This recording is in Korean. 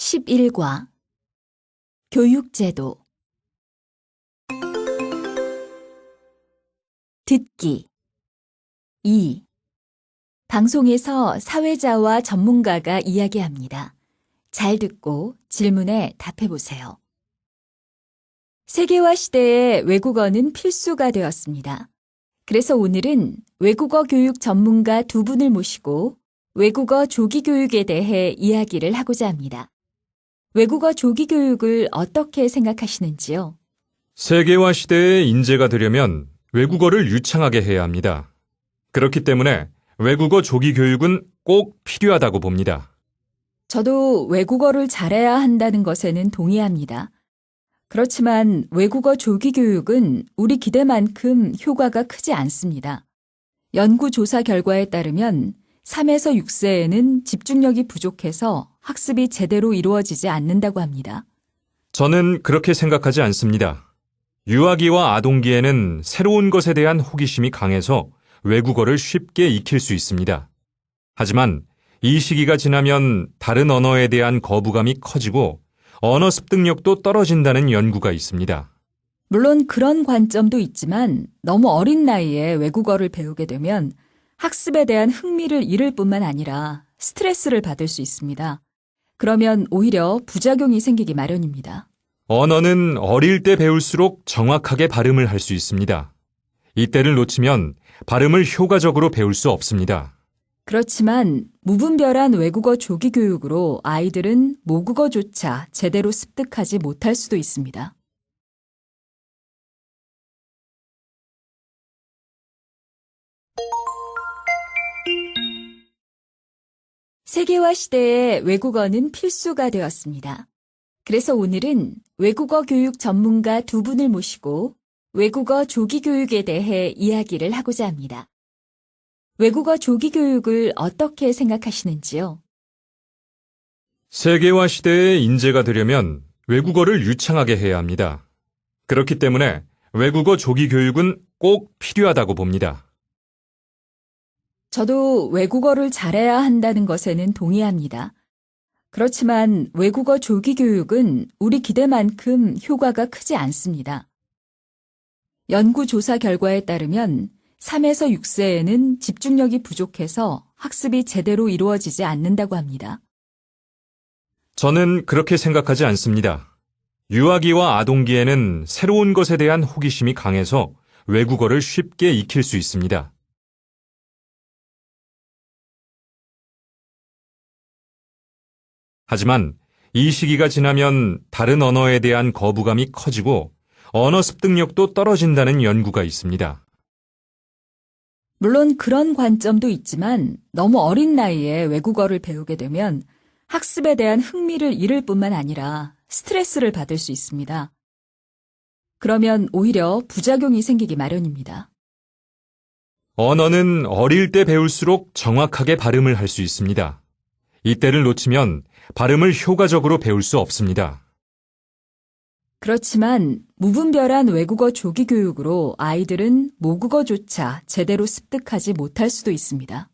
11과 교육제도 듣기 2. 방송에서 사회자와 전문가가 이야기합니다. 잘 듣고 질문에 답해보세요. 세계화 시대에 외국어는 필수가 되었습니다. 그래서 오늘은 외국어 교육 전문가 두 분을 모시고 외국어 조기 교육에 대해 이야기를 하고자 합니다. 외국어 조기 교육을 어떻게 생각하시는지요? 세계화 시대의 인재가 되려면 외국어를 유창하게 해야 합니다. 그렇기 때문에 외국어 조기 교육은 꼭 필요하다고 봅니다. 저도 외국어를 잘해야 한다는 것에는 동의합니다. 그렇지만 외국어 조기 교육은 우리 기대만큼 효과가 크지 않습니다. 연구조사 결과에 따르면 3에서 6세에는 집중력이 부족해서 학습이 제대로 이루어지지 않는다고 합니다. 저는 그렇게 생각하지 않습니다. 유아기와 아동기에는 새로운 것에 대한 호기심이 강해서 외국어를 쉽게 익힐 수 있습니다. 하지만 이 시기가 지나면 다른 언어에 대한 거부감이 커지고 언어 습득력도 떨어진다는 연구가 있습니다. 물론 그런 관점도 있지만 너무 어린 나이에 외국어를 배우게 되면 학습에 대한 흥미를 잃을 뿐만 아니라 스트레스를 받을 수 있습니다. 그러면 오히려 부작용이 생기기 마련입니다. 언어는 어릴 때 배울수록 정확하게 발음을 할 수 있습니다. 이때를 놓치면 발음을 효과적으로 배울 수 없습니다. 그렇지만 무분별한 외국어 조기 교육으로 아이들은 모국어조차 제대로 습득하지 못할 수도 있습니다. 세계화 시대에 외국어는 필수가 되었습니다. 그래서 오늘은 외국어 교육 전문가 두 분을 모시고 외국어 조기 교육에 대해 이야기를 하고자 합니다. 외국어 조기 교육을 어떻게 생각하시는지요? 세계화 시대의 인재가 되려면 외국어를 유창하게 해야 합니다. 그렇기 때문에 외국어 조기 교육은 꼭 필요하다고 봅니다. 저도 외국어를 잘해야 한다는 것에는 동의합니다. 그렇지만 외국어 조기 교육은 우리 기대만큼 효과가 크지 않습니다. 연구조사 결과에 따르면 3에서 6세에는 집중력이 부족해서 학습이 제대로 이루어지지 않는다고 합니다. 저는 그렇게 생각하지 않습니다. 유아기와 아동기에는 새로운 것에 대한 호기심이 강해서 외국어를 쉽게 익힐 수 있습니다. 하지만 이 시기가 지나면 다른 언어에 대한 거부감이 커지고 언어 습득력도 떨어진다는 연구가 있습니다. 물론 그런 관점도 있지만 너무 어린 나이에 외국어를 배우게 되면 학습에 대한 흥미를 잃을 뿐만 아니라 스트레스를 받을 수 있습니다. 그러면 오히려 부작용이 생기기 마련입니다. 언어는 어릴 때 배울수록 정확하게 발음을 할 수 있습니다. 이때를 놓치면 발음을 효과적으로 배울 수 없습니다. 그렇지만 무분별한 외국어 조기 교육으로 아이들은 모국어조차 제대로 습득하지 못할 수도 있습니다.